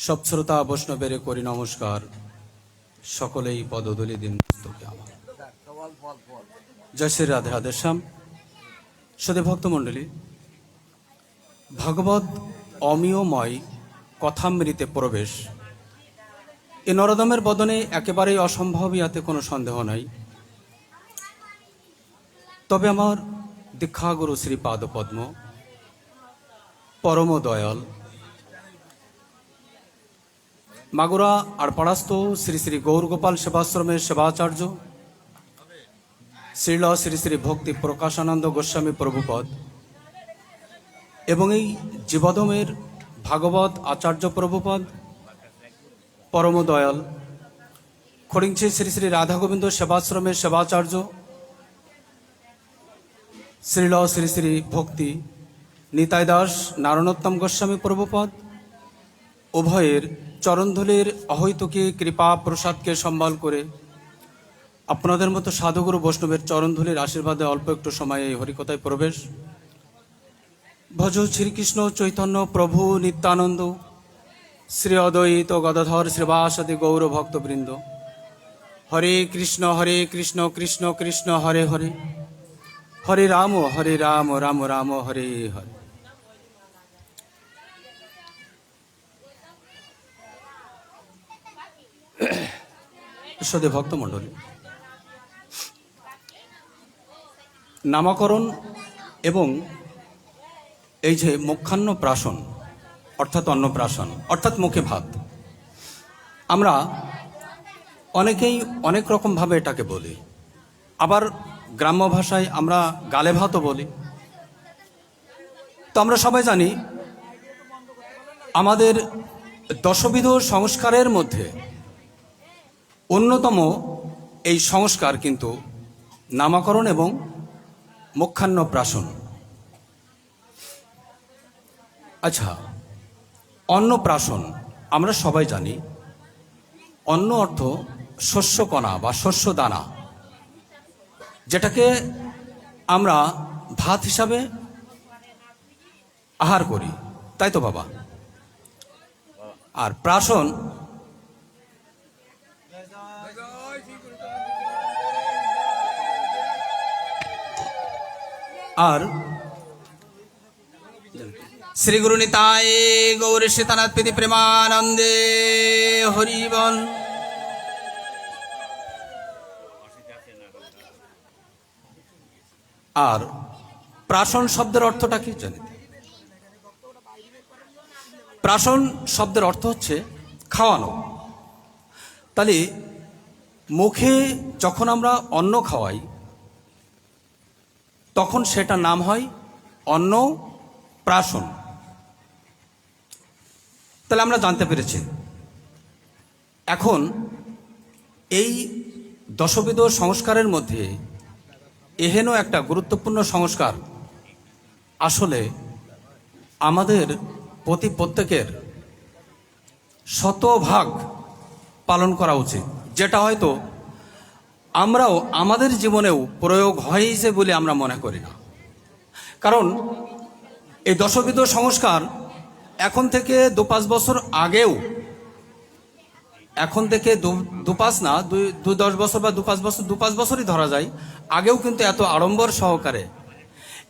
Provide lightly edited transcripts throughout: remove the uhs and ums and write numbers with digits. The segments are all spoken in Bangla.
সব শ্রোতা বৈষ্ণবের করি নমস্কার, সকলেই পদধূলি দিন মস্তকে আমার। জয় শ্রী রাধে রাধে শ্যাম। সদে ভক্তমণ্ডলী, ভাগবত অমিয়ময় কথামৃতে প্রবেশ এ নরদমের বদনে একেবারেই অসম্ভব, ইয়াতে কোনো সন্দেহ নাই। তবে আমার দীক্ষাগুরু শ্রীপাদ পদ্ম পরম দয়াল মাগুরা আর পরাস্ত শ্রী শ্রী গৌরগোপাল সেবাশ্রমের সেবাচার্য শ্রীল শ্রী শ্রী ভক্তি প্রকাশানন্দ গোস্বামী প্রভুপদ এবং এই জীবধমের ভাগবত আচার্য প্রভুপদ পরম দয়াল খড়িংছি শ্রী শ্রী রাধা গোবিন্দ সেবাশ্রমের সেবাচার্য শ্রীল শ্রী শ্রী ভক্তি নিতাই দাস নারায়ণোত্তম গোস্বামী প্রভুপদ উভয়ের চরণধূলির অহৈতুকী কৃপা প্রসাদকে সম্বল করে আপনাদের মতো সাধুগুরু বৈষ্ণবের চরণধূলির আশীর্বাদে অল্প একটু সময়ে এই হরিকথায় প্রবেশ। ভজ শ্রীকৃষ্ণ চৈতন্য প্রভু নিত্যানন্দ শ্রী অদ্বৈত গদাধর শ্রীবাসাদি গৌর ভক্তবৃন্দ। হরে কৃষ্ণ কৃষ্ণ কৃষ্ণ হরে হরে, হরে রাম রাম রাম হরে হরে। সদে ভক্তমণ্ডলী, নামকরণ এবং এই যে মুখান্ন প্রাশন অর্থাৎ অন্নপ্রাশন অর্থাৎ মুখে ভাত, আমরা অনেকেই অনেক রকমভাবে এটাকে বলি। আবার গ্রাম্য ভাষায় আমরা গালে ভাতও বলি। তো আমরা সবাই জানি আমাদের দশবিধ সংস্কারের মধ্যে অন্যতম এই সংস্কার কিন্তু নামকরণ এবং মুখান্নপ্রাশন। আচ্ছা, অন্নপ্রাশন আমরা সবাই জানি। অন্ন অর্থ শস্যকণা বা শস্য দানা, যেটাকে আমরা ভাত হিসাবে আহার করি, তাই তো বাবা? আর প্রাশন আর শ্রী গুরু নিতাই গৌর সীতানাথ প্রীতি প্রেমানন্দে হরিবল। আর প্রাশন শব্দের অর্থটা কি জানেন? প্রাশন শব্দের অর্থ হচ্ছে খাওয়ানো। তাহলে মুখে যখন আমরা অন্ন খাওয়াই তখন সেটার নাম হয় অন্ন প্রাশন। তাহলে আমরা জানতে পেরেছি। এখন এই দশবিধ সংস্কারের মধ্যে এহেন একটা গুরুত্বপূর্ণ সংস্কার আসলে আমাদের প্রত্যেকের শতভাগ পালন করা উচিত, যেটা হয়তো আমরাও আমাদের জীবনেও প্রয়োগ হয়েছে বলে আমরা মনে করি না। কারণ এই দশবিধ সংস্কার এখন থেকে 2-5 বছর আগেও, এখন থেকে 2-5 না, 2-10 বছর বা 2-5 বছরই ধরা যায়, আগেও কিন্তু এত আড়ম্বর সহকারে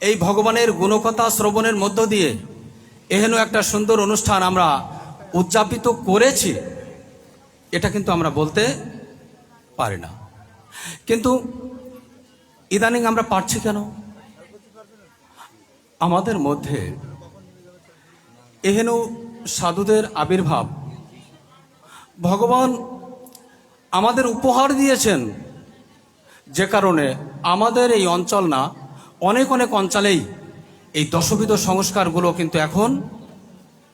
এই ভগবানের গুণকথা শ্রবণের মধ্য দিয়ে এহেন একটা সুন্দর অনুষ্ঠান আমরা উদযাপিত করেছি, এটা কিন্তু আমরা বলতে পারি না। কিন্তু ইদানিং আমরা পারছি কেন? আমাদের মধ্যে এহেন সাধুদের আবির্ভাব ভগবান আমাদের উপহার দিয়েছেন, যে কারণে আমাদের এই অঞ্চল না, অনেক অঞ্চলেই এই দশবিধ সংস্কারগুলো কিন্তু এখন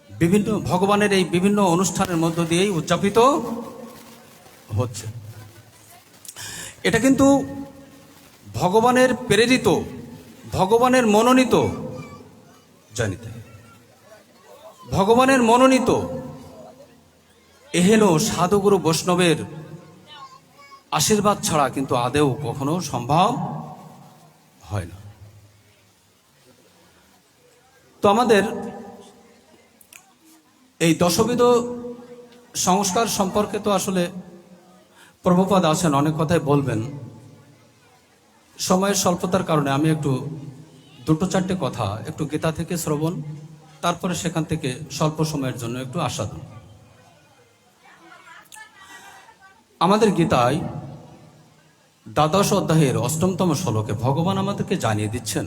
বিভিন্ন ভগবানের এই বিভিন্ন অনুষ্ঠানের মধ্য দিয়েই উদযাপিত হচ্ছে। এটা কিন্তু ভগবানের প্রেরিত, ভগবানের মনোনীত, জানিতে ভগবানের মনোনীত এহেন সাধুগুরু বৈষ্ণবের আশীর্বাদ ছাড়া কিন্তু আদেও কখনো সম্ভব হয় না। তো আমাদের এই দশবিধ সংস্কার সম্পর্কে তো আসলে প্রভুপাদ আছেন, অনেক কথাই বলবেন। সময়ের স্বল্পতার কারণে আমি একটু দুটো চারটে কথা একটু গীতা থেকে শ্রবণ, তারপরে সেখান থেকে স্বল্প সময়ের জন্য একটু আস্বাদন। আমাদের গীতায় দ্বাদশ অধ্যায়ের ৮ম শ্লোকে ভগবান আমাদেরকে জানিয়ে দিচ্ছেন,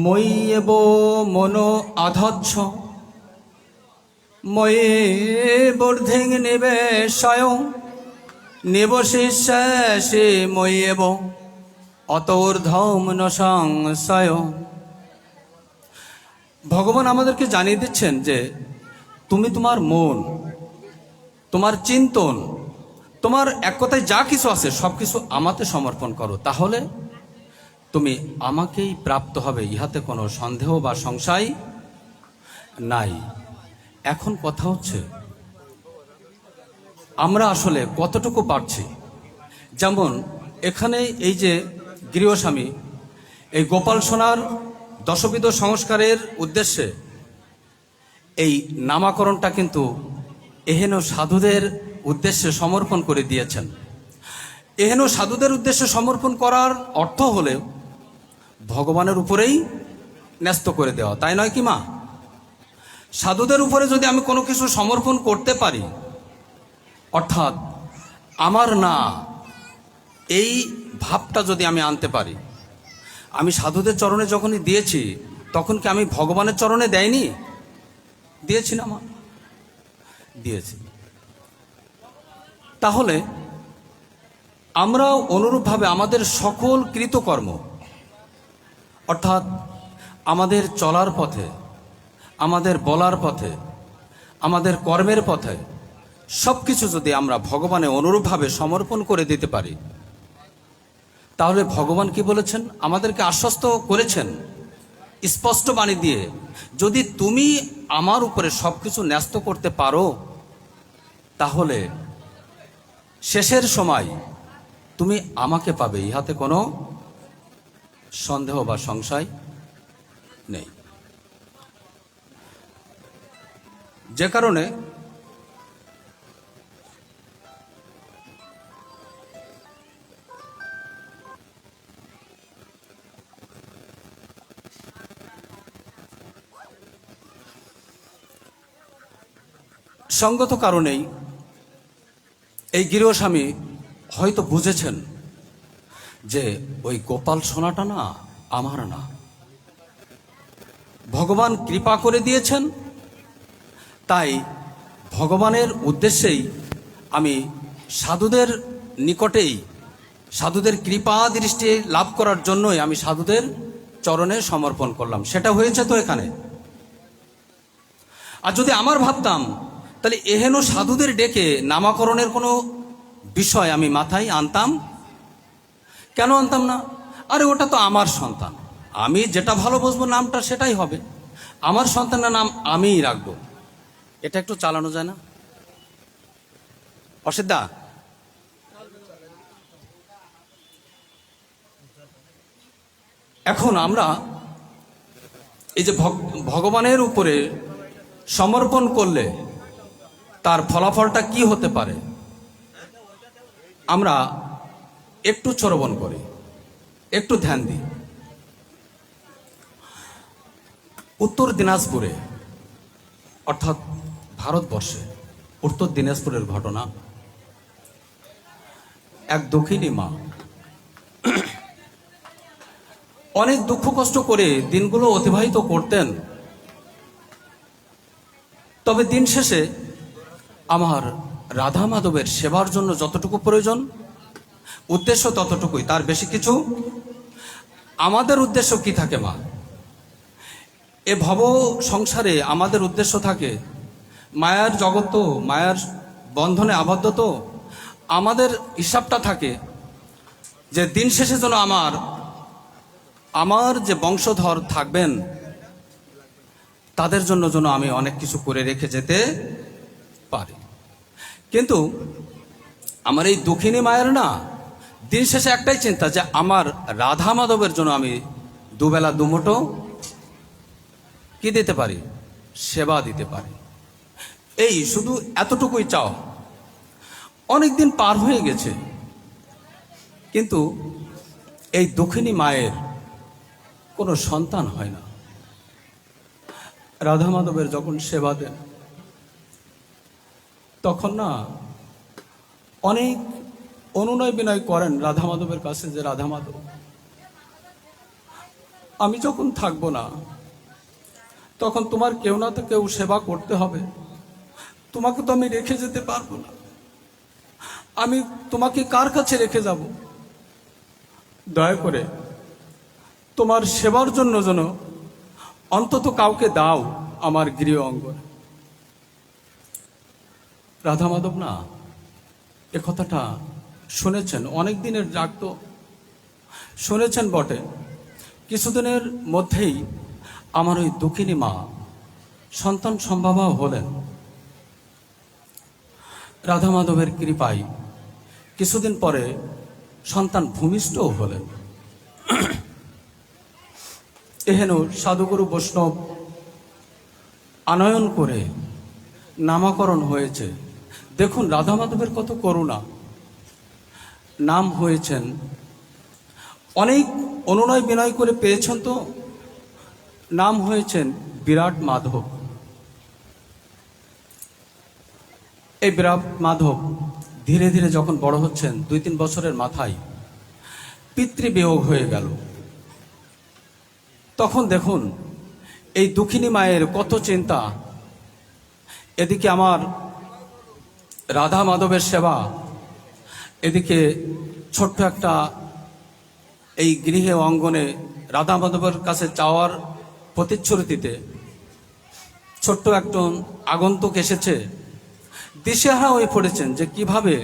মই এব মনো আধচ্ছ ময়ে বর্ধিং নিবেশয় নিবশিষ্যাসি মই এব অতর্ধম ন সংশয়। ভগবান আমাদেরকে জানিয়ে দিচ্ছেন যে তুমি তোমার মন, তোমার চিন্তন, তোমার এক কথায় যা কিছু আছে সব কিছু আমাতে সমর্পণ করো, তাহলে তুমি আমাকেই প্রাপ্ত হবে, ইহাতে কোনো সন্দেহ বা সংশয় নাই। এখন কথা হচ্ছে আমরা আসলে কতটুকু পারছি। যেমন এখানে এই যে গৃহস্বামী এই গোপাল সোনার দশবিধ সংস্কারের উদ্দেশ্যে এই নামাকরণটা কিন্তু এহেন সাধুদের উদ্দেশ্যে সমর্পণ করে দিয়েছেন। এহেন সাধুদের উদ্দেশ্যে সমর্পণ করার অর্থ হলে ভগবানের উপরেই ন্যস্ত করে দেওয়া, তাই নয় কি মা? সাধুদের উপরে যদি আমি কোনো কিছু সমর্পণ করতে পারি, অর্থাৎ আমার না এই ভাবটা যদি আমি আনতে পারি, আমি সাধুদের চরণে যখনই দিয়েছি তখন কি আমি ভগবানের চরণে দেয়নি? দিয়েছি না মা? দিয়েছি। তাহলে আমরাও অনুরূপভাবে আমাদের সকল কৃতকর্ম, অর্থাৎ আমাদের চলার পথে, আমাদের বলার পথে, আমাদের কর্মের পথে সব কিছু যদি আমরা ভগবানে অনুরূপভাবে সমর্পণ করে দিতে পারি, তাহলে ভগবান কি বলেছেন? আমাদেরকে আশ্বস্ত করেছেন স্পষ্ট বাণী দিয়ে, যদি তুমি আমার উপরে সব কিছু ন্যস্ত করতে পারো, তাহলে শেষের সময় তুমি আমাকে পাবে, ইহাতে কোনো সন্দেহ বা সংশয় নেই। যে কারণে সঙ্গত কারণেই এই গৃহস্বামী হয়তো বুঝেছেন যে ওই গোপাল সোনাটা না আমার না, ভগবান কৃপা করে দিয়েছেন, তাই ভগবানের উদ্দেশ্যেই আমি সাধুদের নিকটেই, সাধুদের কৃপা দৃষ্টি লাভ করার জন্যই আমি সাধুদের চরণে সমর্পণ করলাম। সেটা হয়েছে তো এখানে। আর যদি আমার ভাবতাম, তাহলে এহেন সাধুদের ডেকে নামাকরণের কোনো বিষয় আমি মাথায় আনতাম? কেন আনতাম না? আরে ওটা তো আমার সন্তান, আমি যেটা ভালো বুঝবো নামটা সেটাই হবে, আমার সন্তানের নাম আমিই রাখবো। এটা একটু চালানো যায় না অসিদ্ধা? এখন আমরা এই যে ভগবানের উপরে সমর্পণ করলে তার ফলাফলটা কি হতে পারে, আমরা একটু শ্রবণ করি, একটু ধ্যান দিই। উত্তর দিনাজপুরে, অর্থাৎ ভারতবর্ষে উত্তর দিনাজপুরের ঘটনা। এক দক্ষিণী মা অনেক দুঃখ কষ্ট করে দিনগুলো অতিবাহিত করতেন, তবে দিন শেষে আমার রাধা মাধবের সেবার জন্য যতটুকু প্রয়োজন, উদ্দেশ্য ততটুকুই, তার বেশি কিছু। আমাদের উদ্দেশ্য কি থাকে মা? এ ভব সংসারে আমাদের উদ্দেশ্য থাকে মায়ার জগৎ, তো মায়ার বন্ধনে আবদ্ধ, তো আমাদের হিসাবটা থাকে যে দিন শেষে যেন আমার যে বংশধর থাকবেন তাদের জন্য যেন আমি অনেক কিছু করে রেখে যেতে পারি। কিন্তু আমার এই দুঃখিনী মায়ের না দিন শেষে একটাই চিন্তা, যে আমার রাধা মাধবের জন্য আমি দুবেলা দুমুঠো কি দিতে পারি? সেবা দিতে পারি। এই শুধু এতটুকুই চাও। অনেক দিন পার হয়ে গেছে, কিন্তু এই দুঃখিনী মায়ের কোনো সন্তান হয় না। রাধা মাধবের যখন সেবা দেন, তখন না অনেক অনুনয় বিনয় করেন রাধা মাধবের কাছে, যে রাধা মাধব, আমি যখন থাকবো না, তখন তোমার কেউ না তো কেউ সেবা করতে হবে। তোমাকে তো আমি রেখে যেতে পারবো না, আমি তোমাকে কার কাছে রেখে যাব? দয়া করে তোমার সেবার জন্য যেন অন্তত কাউকে দাও আমার গৃহ অঙ্গনে। রাধা মাধব না এ কথাটা শুনেছেন, অনেক দিনের রাগ তো, শুনেছেন বটে। কিছুদিনের মধ্যেই আমার ওই দুঃখিনী মা সন্তান সম্ভবা হলেন। রাধা মাধবের কৃপায় কিছুদিন পরে সন্তান ভূমিষ্ঠও হলেন। এহেন সাধুগুরু বৈষ্ণব আনয়ন করে নামকরণ হয়েছে। দেখুন রাধা মাধবের কত করুণা। নাম হয়েছেন, অনেক অনুনয় বিনয় করে পেয়েছেন, তো নাম হয়েছেন বিরাট মাধব। এই বিরাট মাধব ধীরে ধীরে যখন বড় হচ্ছেন, 2-3 বছরের মাথায় পিতৃবিয়োগ হয়ে গেল। তখন দেখুন এই দুঃখিনী মায়ের কত চিন্তা। এদিকে আমার রাধা মাধবের সেবা, এদিকে ছোট্ট একটা এই গৃহে অঙ্গনে রাধা মাধবের কাছে চাওয়ার প্রতিশ্রুতিতে ছোট্ট একজন আগন্তুক এসেছে। দিশেহারা হয়ে পড়েছেন যে কিভাবে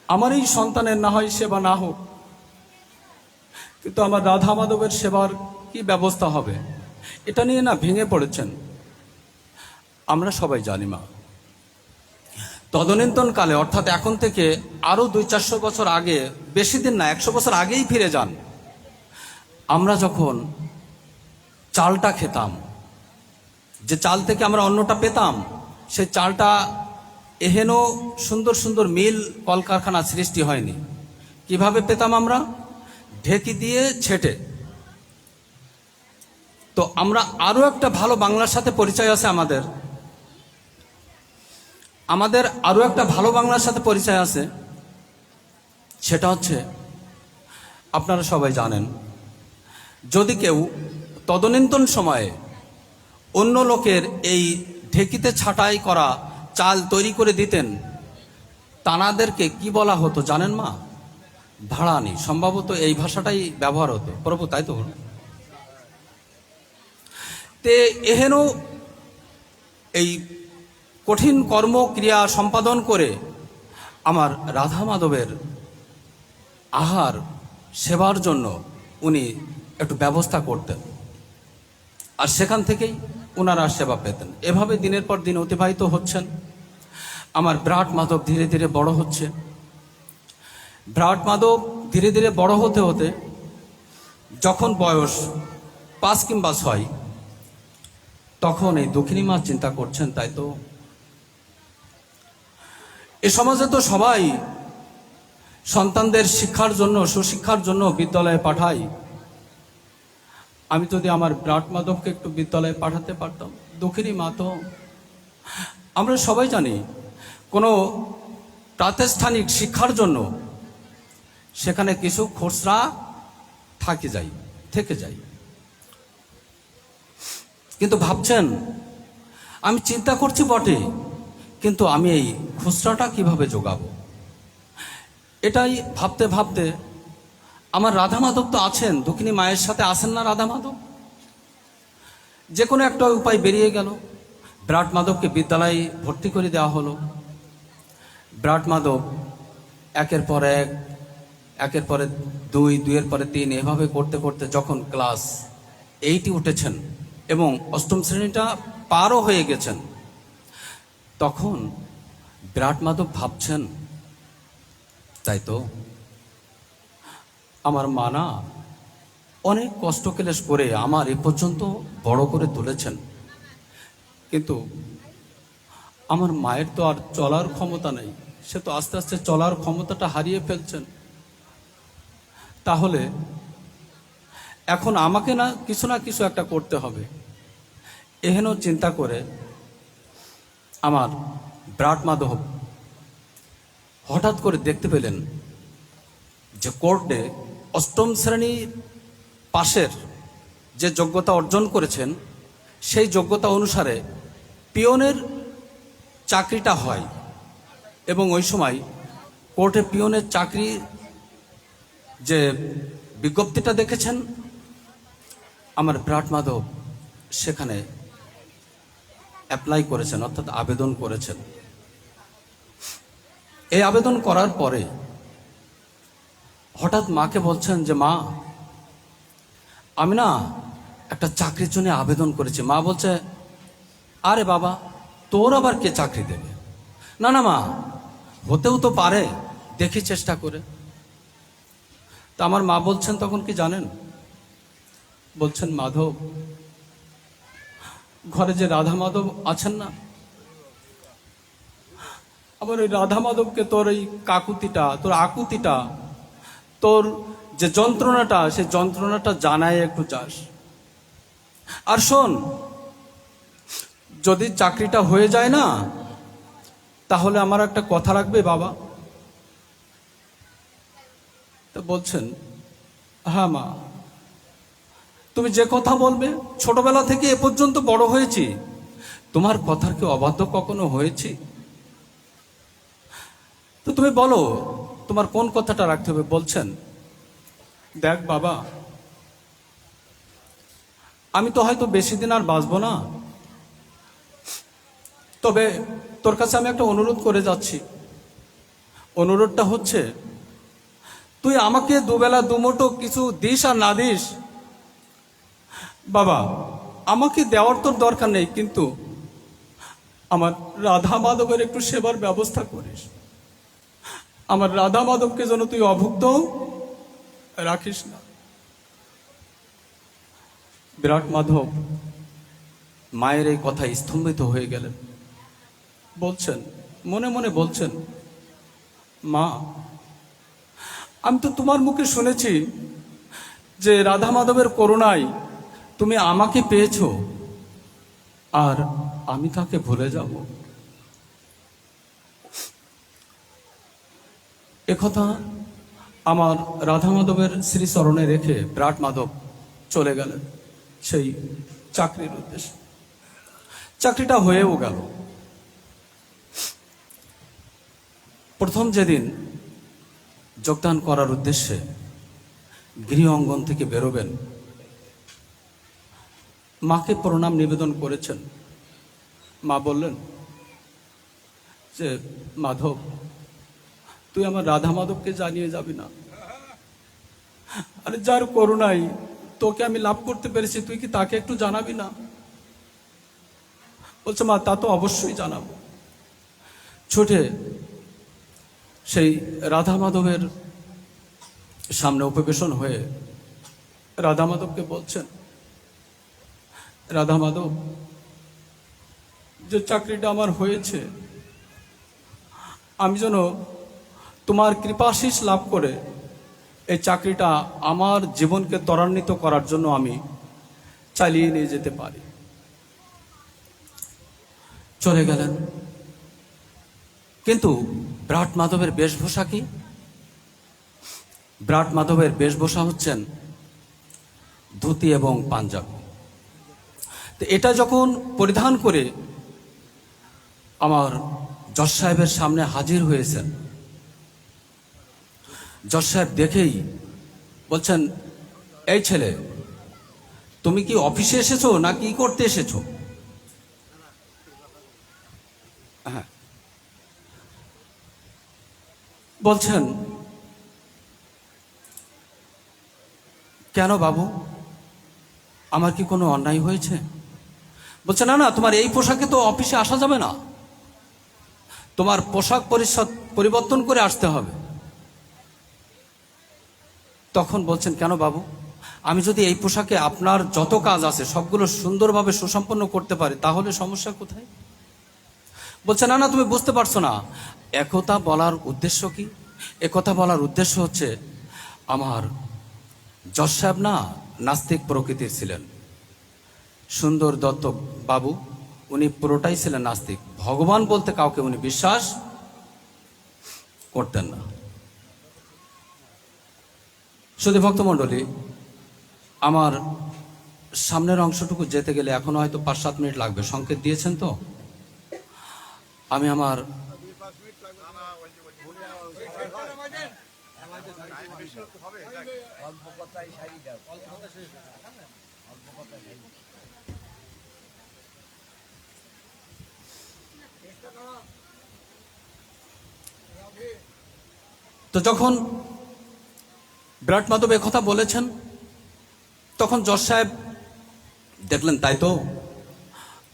আমার এই সন্তানের না হয় সেবা না হোক, কিন্তু আমার রাধা মাধবের সেবার কি ব্যবস্থা হবে, এটা নিয়ে না ভেঙে পড়েছেন। আমরা সবাই জানি মা, তদনীন্তন কালে, অর্থাৎ এখন থেকে আরো 200-400 বছর আগে, বেশি দিন না, 100 বছর আগেই ফিরে যান। আমরা যখন চালটা খেতাম, যে চাল থেকে আমরা অন্নটা পেতাম, সেই চালটা এহেন সুন্দর সুন্দর মিল কলকারখানা সৃষ্টি হয়নি। কিভাবে পেতাম আমরা? ঢেকি দিয়ে ছেটে। তো আমরা আরো একটা ভালো বাংলার সাথে পরিচয় আছে আমাদের আরো একটা ভালো বাংলার সাথে পরিচয় আছে। সেটা হচ্ছে, আপনারা সবাই জানেন, যদি কেউ তদনীন্তন সময়ে অন্য লোকের এই ঢেকিতে ছাঁটাই করা চাল তৈরি করে দিতেন, তানাদেরকে কি বলা হতো জানেন মা? ভাড়ানি। সম্ভবত এই ভাষাটাই ব্যবহার হতো। প্রভু, তাই তো? তে এহেন এই কঠিন কর্মক্রিয়া সম্পাদন করে আমার রাধা মাধবের আহার সেবার জন্য উনি একটু ব্যবস্থা করতেন, আর সেখান থেকেই ওনারা সেবা পেতেন। এভাবে দিনের পর দিন অতিবাহিত হচ্ছেন। আমার বিরাট মাধব ধীরে ধীরে বড় হচ্ছে। বিরাট মাধব ধীরে ধীরে বড় হতে হতে যখন বয়স 5 কিংবা 6, তখন এই দক্ষিণী মা চিন্তা করছেন, তাই তো এ সমাজে তো সবাই সন্তানদের শিক্ষার জন্য, সুশিক্ষার জন্য বিদ্যালয়ে পাঠায়। আমি যদি আমার বিরাট মাধবকে একটু বিদ্যালয়ে পাঠাতে পারতাম। দক্ষিণী মা তো, আমরা সবাই জানি, কোনো প্রাতিষ্ঠানিক শিক্ষার জন্য সেখানে কিছু খরচা থেকে যায়। কিন্তু ভাবছেন, আমি চিন্তা করছি বটে, কিন্তু আমি এই খুচরাটা কিভাবে যোগাবো, এটাই ভাবতে ভাবতে আমার রাধা মাধব তো আছেন, দক্ষিণী মায়ের সাথে আছেন না রাধা মাধব? যে কোনো একটা উপায় বেরিয়ে গেল। বিরাট মাধবকে বিদ্যালয়ে ভর্তি করে দেওয়া হলো। বিরাট মাধব একের পর 1, একের পরে 2, 2-এর পরে 3, এভাবে করতে করতে যখন ক্লাস 8-এ উঠেছেন এবং 8ম শ্রেণীটা পারও হয়ে গেছেন, তখন বিরাট মাধব ভাবছেন, তাই তো আমার মা না অনেক কষ্ট ক্লেশ করে আমার এ পর্যন্ত বড় করে তুলেছেন, কিন্তু আমার মায়ের তো আর চলার ক্ষমতা নেই, সে তো আস্তে আস্তে চলার ক্ষমতাটা হারিয়ে ফেলছেন। তাহলে এখন আমাকে না কিছু একটা করতে হবে। এহেন চিন্তা করে আমার বিরাট মাধব হঠাৎ করে দেখতে পেলেন যে কোর্টে অষ্টম শ্রেণীর পাশের যে যোগ্যতা অর্জন করেছেন সেই যোগ্যতা অনুসারে পিয়নের চাকরিটা হয়। এবং ওই সময় কোর্টে পিয়নের চাকরি যে বিজ্ঞপ্তিটা দেখেছেন, আমার বিরাট মাধব সেখানে অ্যাপ্লাই করেছেন, অর্থাৎ আবেদন করেছেন। এই আবেদন করার পরে হঠাৎ মাকে বলছেন যে মা, আমি না একটা চাকরির জন্য আবেদন করেছি। মা বলছে, আরে বাবা, তোর আবার কে চাকরি দেবে? না না মা, হতেও তো পারে, দেখি চেষ্টা করে। তা আমার মা বলছেন তখন কি জানেন? বলছেন, মাধব, ঘরে যে রাধা মাধব আছেন না, আবার ওই রাধা মাধবকে তোর এই কাকুতিটা, তোর আকুতিটা, তোর যে যন্ত্রণাটা, সেই যন্ত্রণাটা জানায় একটু চাস। আর শোন, যদি চাকরিটা হয়ে যায় না, তাহলে আমার একটা কথা রাখবে বাবা? তো বলছেন, হ্যাঁ মা, তুমি যে কথা বলবে, ছোটবেলা থেকে এ পর্যন্ত বড় হয়েছি, তোমার কথার কি অবাধ্য কখনো হয়েছি? তো তুমি বলো, তোমার কোন কথাটা রাখতে হবে? বলছেন, দেখ বাবা, আমি তো হয়তো বেশি দিন আর বাঁচবো না, তবে তোর কাছে আমি একটা অনুরোধ করে যাচ্ছি। অনুরোধটা হচ্ছে, তুই আমাকে দুবেলা দুমুঠো কিছু দিস আর না দিস, বাবা, আমাকে দেওয়ার তোর দরকার নেই, কিন্তু আমার রাধা মাধবের একটু সেবার ব্যবস্থা করিস। আমার রাধা মাধবকে যেন তুই অভুক্ত রাখিস না। বিরাট মাধব মায়ের এই কথায় স্তম্ভিত হয়ে গেলেন। বলছেন, মনে মনে বলছেন, মা, আমি তো তোমার মুখে শুনেছি যে রাধা মাধবের করুণায় তুমি আমাকে পেয়েছো, আর আমি তাকে ভুলে যাব? একথা আমার রাধা মাধবের শ্রীচরণে রেখে বিরাট মাধব চলে গেলেন সেই চাকরির উদ্দেশ্যে। চাকরিটা হয়েও গেল। প্রথম যেদিন যোগদান করার উদ্দেশ্যে গৃহ অঙ্গন থেকে বেরোবেন, মাকে প্রণাম নিবেদন করেছেন। মা বললেন যে, মাধব, তুই আমার রাধা মাধবকে জানিয়ে যাবি না? আরে যার করুণায় তোকে আমি লাভ করতে পেরেছি, তুই কি তাকে একটু জানাবি না? বলছে, মা, তা তো অবশ্যই জানাবো। ছুটে সেই রাধা মাধবের সামনে উপবেশন হয়ে রাধা মাধবকে বলছেন, রাধা মাধব, যে চাকরিটা আমার হয়েছে, আমি যেন তোমার কৃপাশিস লাভ করে এই চাকরিটা আমার জীবনকে ত্বরান্বিত করার জন্য আমি চালিয়ে নিয়ে যেতে পারি। চলে গেলেন। কিন্তু বিরাট মাধবের বেশভূষা কি? বিরাট মাধবের বেশভূষা হচ্ছেন ধুতি এবং পাঞ্জাবি। তো এটা যখন পরিধান করে আমার জজ সাহেবের সামনে হাজির হয়েছেন, জজ সাহেব দেখেই বলছেন, এই ছেলে, তুমি কি অফিসে এসেছো না কি করতে এসেছো? হ্যাঁ। বলছেন, কেন বাবু, আমার কি কোনো অন্যায় হয়েছে? বলছে, না না, তোমার এই পোশাকে তো অফিসে আসা যাবে না, তোমার পোশাক পরিবর্তন করে আসতে হবে। তখন বলছেন, কেন বাবু, আমি যদি এই পোশাকে আপনার যত কাজ আছে সবগুলো সুন্দরভাবে সুসম্পন্ন করতে পারি, তাহলে সমস্যা কোথায়? বলছে, না না, তুমি বুঝতে পারছো না। একথা বলার উদ্দেশ্য কি? একথা বলার উদ্দেশ্য হচ্ছে, আমার জজ সাহেব না নাস্তিক প্রকৃতির ছিলেন। সুন্দর দত্ত বাবু উনি পুরোটাই ছিলেন নাস্তিক। ভগবান বলতে কাউকে উনি বিশ্বাস করতেন না। শুধু ভক্তমণ্ডলী, আমার সামনের অংশটুকু যেতে গেলে এখনো হয়তো 5-7 মিনিট লাগবে। সংকেত দিয়েছেন তো? আমি আমার তো যখন বিরাট মাধব কথা বলেছেন, তখন জজ সাহেব দেখলেন, তাই তো,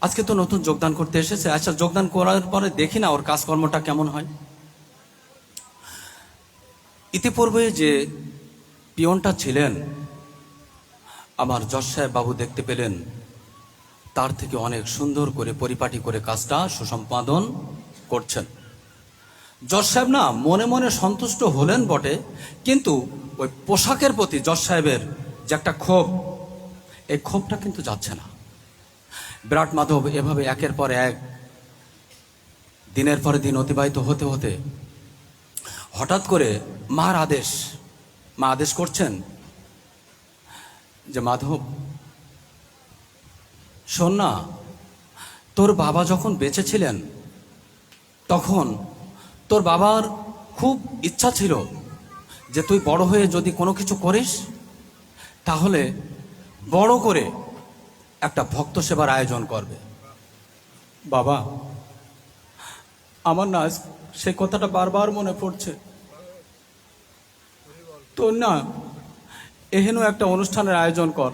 আজকে তো নতুন যোগদান করতে এসেছে, আচ্ছা যোগদান করার পরে দেখি না ওর কাজকর্মটা কেমন হয়। ইতিপূর্বে যে পিয়নটা ছিলেন, আমার জজ সাহেব বাবু দেখতে পেলেন তার থেকে অনেক সুন্দর করে পরিপাটি করে কাজটা সুসম্পাদন করছেন। জজ সাহেব না মনে মনে সন্তুষ্ট হলেন বটে, কিন্তু ওই পোশাকের প্রতি জজ সাহেবের যে একটা ক্ষোভ, এই ক্ষোভটা কিন্তু যাচ্ছে না। বিরাট মাধব এভাবে একের পর এক দিনের পরে দিন অতিবাহিত হতে হতে হঠাৎ করে মা আদেশ করছেন যে, মাধব শোন না, তোর বাবা যখন বেঁচে ছিলেন তখন তোর বাবার খুব ইচ্ছা ছিল যে তুই বড় হয়ে যদি কোনো কিছু করিস তাহলে বড় করে একটা ভক্ত সেবার আয়োজন করবে। বাবা, আমার না সেই কথাটা বারবার মনে পড়ছে। তোর না এহেন একটা অনুষ্ঠানের আয়োজন কর,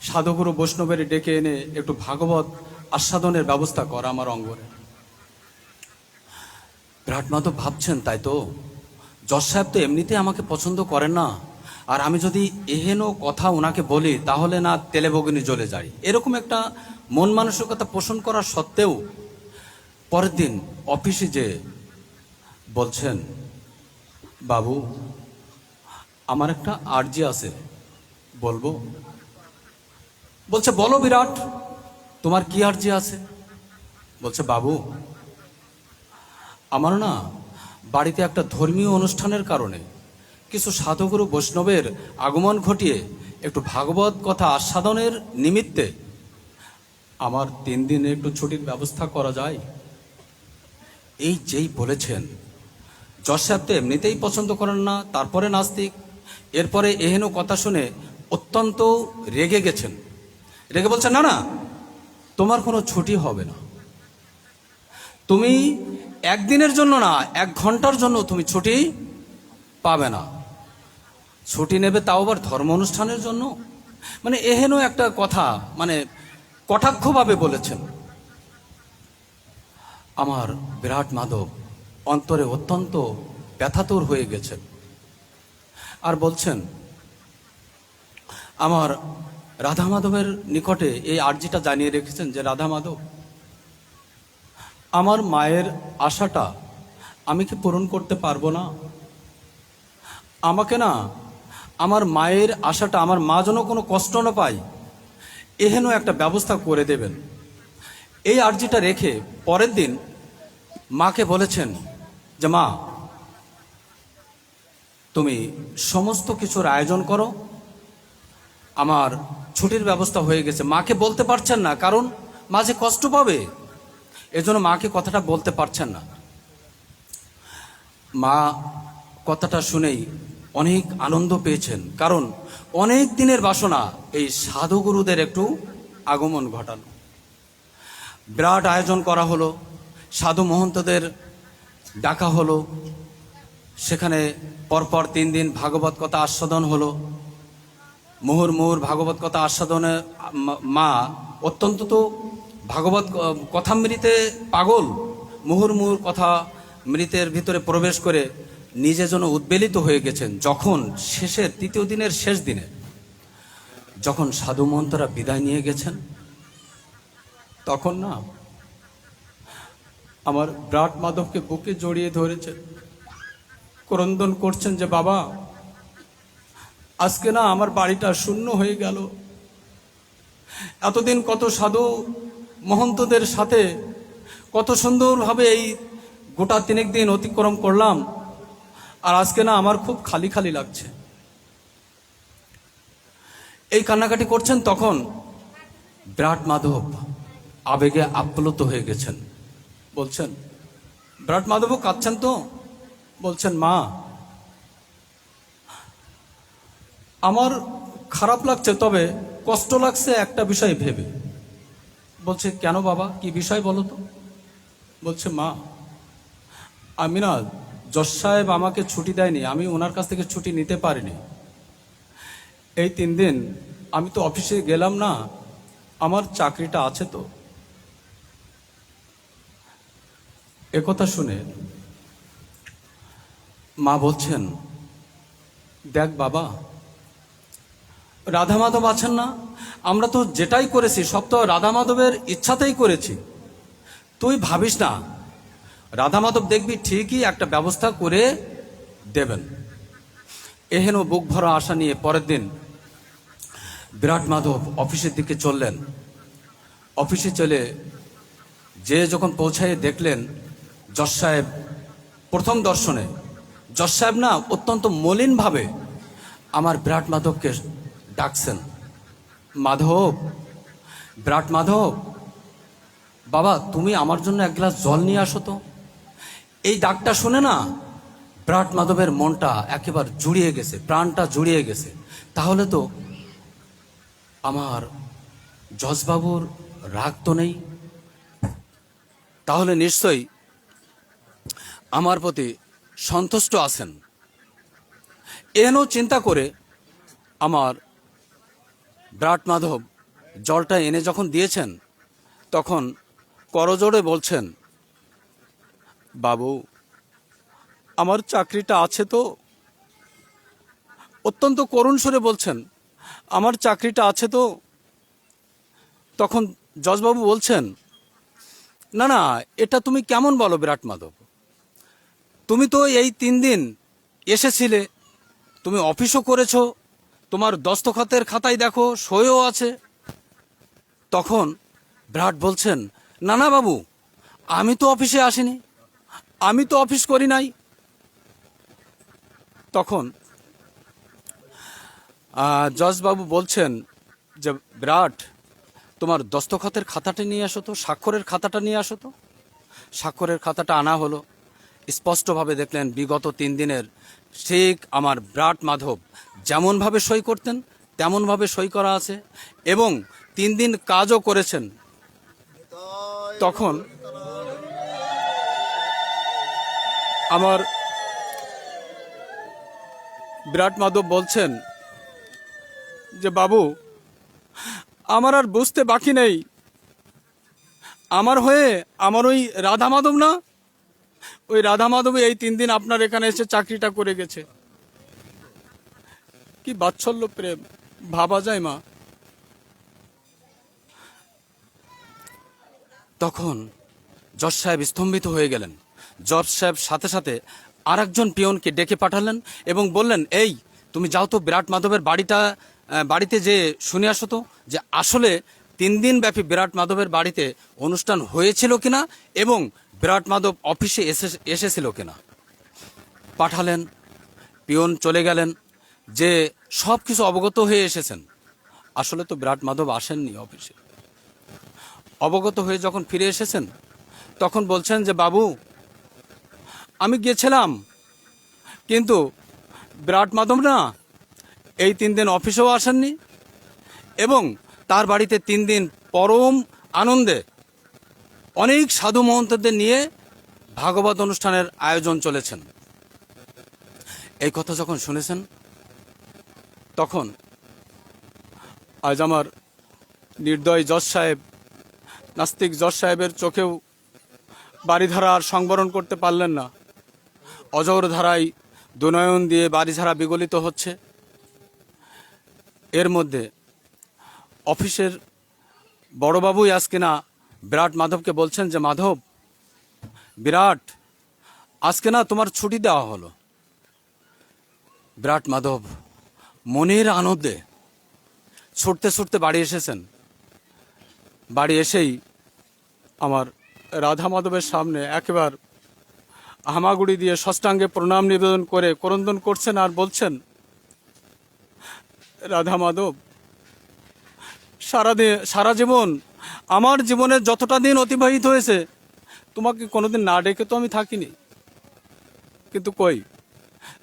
সাধুগুরু বৈষ্ণবের ডেকে এনে একটু ভাগবত আস্বাদনের ব্যবস্থা কর আমার অঙ্গনে। বিরাট মাধব ভাবছেন, তাই তো, জজ সাহেব তো এমনিতে আমাকে পছন্দ করেন না, আর আমি যদি এহেন কথা ওনাকে বলি তাহলে না তেলে বগুনি জ্বলে যায়। এরকম একটা মন মানসিকতা পোষণ করার সত্ত্বেও পরের দিন অফিসে যে বলছেন, বাবু আমার একটা আর্জি আছে, বলবো? বলছে, বলো বিরাট, তোমার কি আর্জি আছে? বলছে, বাবু আমার না বাড়িতে একটা ধর্মীয় অনুষ্ঠানের কারণে কিছু সাধুগুরু বৈষ্ণবের আগমন ঘটিয়ে একটু ভাগবত কথা আস্বাদনের নিমিত্তে আমার 3 দিনের একটু ছুটির ব্যবস্থা করা যায়। এই যেই বলেছেন, জজ সাহেব তো এমনিতেই পছন্দ করেন না, তারপরে নাস্তিক, এরপরে এহেন কথা শুনে অত্যন্ত রেগে গেছেন। রেগে বলছেন, না না, তোমার কোনো ছুটি হবে না। তুমি একদিনের জন্য না, 1 ঘন্টার জন্য তুমি ছুটি পাবে না। ছুটি নেবে তাও আবার ধর্ম অনুষ্ঠানের জন্য? মানে এহেন একটা কথা, মানে কটাক্ষভাবে বলেছেন। আমার বিরাট মাধব অন্তরে অত্যন্ত ব্যথাতুর হয়ে গেছেন, আর বলছেন, আমার রাধা মাধবের নিকটে এই আর্জিটা জানিয়ে রেখেছেন যে, রাধা মাধব, আমার মায়ের আশাটা আমি কি পূরণ করতে পারবো না? আমাকে না আমার মায়ের আশাটা, আমার মা যেন কোনো কষ্ট না পায়, এহেন একটা ব্যবস্থা করে দেবেন। এই আর্জিটা রেখে পরের দিন মাকে বলেছেন যে, মা তুমি সমস্ত কিছুর আয়োজন করো, আমার ছুটির ব্যবস্থা হয়ে গেছে। মাকে বলতে পারছেন না, কারণ মা যে কষ্ট পাবে, এজন্য মাকে কথাটা বলতে পারছেন না। মা কথাটা শুনেই অনেক আনন্দ পেয়েছেন, কারণ অনেক দিনের বাসনা এই সাধুগুরুদের একটু আগমন ঘটানো। বিরাট আয়োজন করা হলো, সাধু মহন্তদের ডাকা হলো, সেখানে পরপর 3 দিন ভাগবত কথা আস্বাদন হলো। মুহুর্মুহুর ভাগবত কথা আস্বাদনে মা অত্যন্ত তো ভাগবত কথামৃতে পাগল, মুহুর্মুহুর কথা মৃতের ভিতরে প্রবেশ করে নিজে যেন উদ্বেলিত হয়ে গেছেন। যখন শেষের 3য় দিনের শেষ দিনে যখন সাধু মহন্তরা বিদায় নিয়ে গেছেন, তখন না আমার ব্রাট মাধবকে বুকে জড়িয়ে ধরেছে, ক্রন্দন করছেন যে বাবা, আজকে না আমার বাড়িটা শূন্য হয়ে গেল। এতদিন কত সাধু মহন্তদের সাথে কত সুন্দরভাবে এই গোটা 3 দিন অতিক্রম করলাম, আর আজকে না আমার খুব খালি খালি লাগছে। এই কান্নাকাটি করছেন, তখন বিরাট মাধব আবেগে আপ্লুত হয়ে গেছেন। বলছেন, বিরাট মাধবও কাঁদছেন তো, বলছেন মা, আমার খারাপ লাগছে, তবে কষ্ট লাগছে একটা বিষয় ভেবে। বলছে কেন বাবা, কি বিষয় বলো তো? বলছে মা, আমি না, জজ সাহেব আমাকে ছুটি দেয়নি, আমি ওনার কাছ থেকে ছুটি নিতে পারিনি। এই 3 দিন আমি তো অফিসে গেলাম না, আমার চাকরিটা আছে তো। একথা শুনে মা বলছেন, দেখ বাবা, রাধা মাধব আছেন না, আমরা তো যেটাই করেছি সব তো রাধা মাধবের ইচ্ছাতেই করেছি। তুই ভাবিস না, রাধা মাধব দেখবি ঠিকই একটা ব্যবস্থা করে দেবেন। এহেন বুক ভরা আশা নিয়ে পরের দিন বিরাট মাধব অফিসের দিকে চললেন। অফিসে চলে যে যখন পৌঁছায় দেখলেন জজ সাহেব, প্রথম দর্শনে জজ সাহেব না অত্যন্ত মলিনভাবে আমার বিরাট মাধবকে ডাকছেন, মাধব, বিরাট মাধব, বাবা তুমি আমার জন্য 1 গ্লাস জল নিয়ে আসো তো। এই ডাকটা শুনে না বিরাট মাধবের মনটা একেবারে জুড়িয়ে গেছে, প্রাণটা জুড়িয়ে গেছে। তাহলে তো আমার জজবাবুর রাগ তো নেই, তাহলে নিশ্চয়ই আমার প্রতি সন্তুষ্ট আছেন। এহেন চিন্তা করে আমার বিরাট মাধব জলটা এনে যখন দিয়েছেন, তখন করজোড়ে বলছেন, বাবু আমার চাকরিটা আছে তো। অত্যন্ত করুণ সুরে বলছেন, আমার চাকরিটা আছে তো। তখন জজবাবু বলছেন, না না, এটা তুমি কেমন বলো বিরাট মাধব, তুমি তো এই 3 দিন এসেছিলে, তুমি অফিসও করেছো, তোমার দস্তখতের খাতায় দেখো সইও আছে। তখন বিরাট বলছেন, না না বাবু, আমি তো অফিসে আসিনি, আমি তো অফিস করি নাই। তখন জজবাবু বলছেন যে বিরাট, তোমার দস্তখতের খাতাটা নিয়ে আসো তো, স্বাক্ষরের খাতাটা নিয়ে আসো তো। স্বাক্ষরের খাতাটা আনা হলো। স্পষ্টভাবে দেখলেন বিগত 3 দিনের ঠিক আমার বিরাট মাধব যেমনভাবে সই করতেন তেমনভাবে সই করা আছে, এবং 3 দিন কাজও করেছেন। তখন আমার বিরাট মাধব বলছেন যে বাবু, আমার আর বুঝতে বাকি নেই, আমার হয়ে আমার ওই রাধা মাধব না, ওই রাধা মাধবী এই 3 দিন আপনার এখানে এসে চাকরিটা করে গেছে। কি বাৎসল্য প্রেম, ভাবা যায় মা। তখন জজ সাহেব স্তম্ভিত হয়ে গেলেন। জজ সাহেব সাথে সাথে আরেকজন পিয়নকে ডেকে পাঠালেন এবং বললেন, এই তুমি যাও তো বিরাট মাধবের বাড়িতে যে শুনে আসো তো, যে আসলে 3 দিন ব্যাপী বিরাট মাধবের বাড়িতে অনুষ্ঠান হয়েছিল কিনা এবং বিরাট মাধব অফিসে এসেছিল কিনা। পাঠালেন, পিয়ন চলে গেলেন, যে সব কিছু অবগত হয়ে এসেছেন। আসলে তো বিরাট মাধব আসেননি অফিসে। অবগত হয়ে যখন ফিরে এসেছেন, তখন বলছেন যে বাবু, আমি গেছিলাম, কিন্তু বিরাট মাধব না এই 3 দিন অফিসেও আসেননি, এবং তার বাড়িতে 3 দিন পরম আনন্দে অনেক সাধু মহন্তদের নিয়ে ভাগবত অনুষ্ঠানের আয়োজন চলেছেন। এই কথা যখন শুনেছেন, তখন আজ আমার নির্দয় জজ সাহেব, নাস্তিক জজ সাহেবের চোখেও বাড়িধারা আর সংবরণ করতে পারলেন না। অজর ধারায় দুনয়ন দিয়ে বাড়িধারা বিগলিত হচ্ছে। এর মধ্যে অফিসের বড়বাবুই আজকে না বিরাট মাধবকে বলছেন যে মাধব, বিরাট, আজকে না তোমার ছুটি দেওয়া হলো। বিরাট মাধব মনের আনন্দে ছুটতে ছুটতে বাড়ি এসেছেন। বাড়ি এসেই আমার রাধা মাধবের সামনে একেবারে হামাগুড়ি দিয়ে ষষ্ঠাঙ্গে প্রণাম নিবেদন করে করন্দন করছেন আর বলছেন, রাধা মাধব, সারা জীবন আমার জীবনের যতটা দিন অতিবাহিত হয়েছে তোমাকে কোনোদিন না ডেকে তো আমি থাকিনি, কিন্তু কই,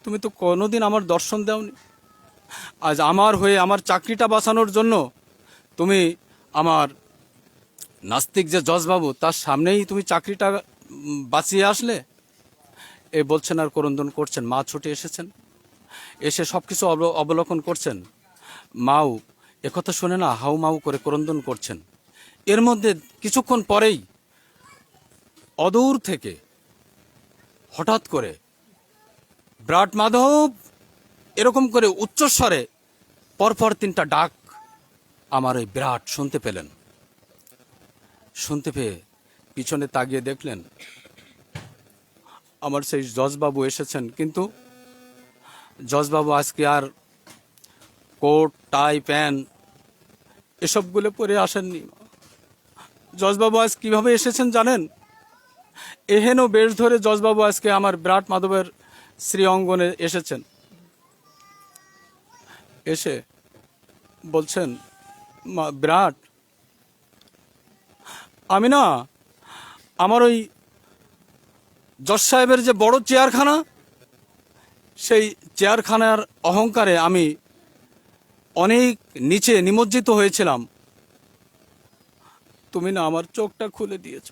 তুমি তো কোনোদিন আমার দর্শন দাওনি। আজ আমার হয়ে আমার চাকরিটা বাঁচানোর জন্য তুমি আমার নাস্তিক যে জজবাবু তার সামনেই তুমি চাকরিটা বাঁচিয়ে আসলে। এ বলছেন আর করন্দন করছেন। মা ছুটে এসেছেন, এসে সব কিছু অবলোকন করছেন। মাও একথা শুনে না হাউ মাউ করে করন্দন করছেন। এর মধ্যে কিছুক্ষণ পরেই অদূর থেকে হঠাৎ করে বিরাট মাধব এরকম করে উচ্চস্বরে পরপর 3টা ডাক আমার ওই বিরাট শুনতে পেলেন। শুনতে পেয়ে পিছনে তাকিয়ে দেখলেন আমার সেই জজবাবু এসেছেন। কিন্তু জজবাবু আজকে আর কোট টাই প্যান্ট এসবগুলো পরে আসেননি। জজবাবু আজ কিভাবে এসেছেন জানেন? এহেন বেশ ধরে জজবাবু আজকে আমার বিরাট মাধবের শ্রী অঙ্গনে এসেছেন। এসে বলছেন, বিরাট, আমি না আমার ওই জজ সাহেবের যে বড় চেয়ারখানা, সেই চেয়ারখানার অহংকারে আমি অনেক নিচে নিমজ্জিত হয়েছিলাম। তুমি না আমার চোখটা খুলে দিয়েছ।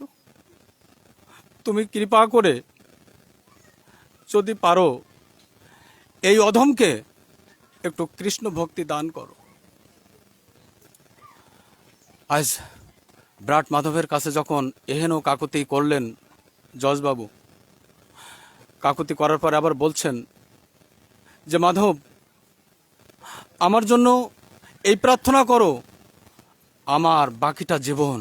তুমি কৃপা করে যদি পারো এই অধমকে একটু কৃষ্ণ ভক্তি দান করো। আজ বিরাট মাধবের কাছে যখন এহেন কাকুতি করলেন জজবাবু, কাকুতি করার পর আবার বলছেন যে, মাধব, আমার জন্য এই প্রার্থনা করো, আমার বাকিটা জীবন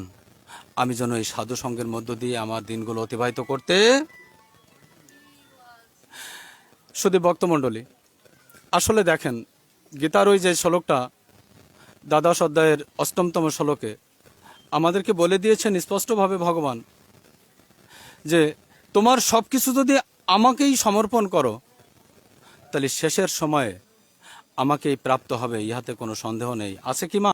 আমি যেন এই সাধু সঙ্গের মধ্য দিয়ে আমার দিনগুলো অতিবাহিত করতে। শুধু ভক্তমণ্ডলী, আসলে দেখেন, গীতার ওই যে শ্লোকটা দ্বাদশ অধ্যায়ের 8তম শ্লোকে আমাদেরকে বলে দিয়েছেন স্পষ্টভাবে ভগবান যে তোমার সব কিছু যদি আমাকেই সমর্পণ করো তাহলে শেষের সময়ে আমাকেই প্রাপ্ত হবে, ইহাতে কোনো সন্দেহ নেই। আছে কি মা?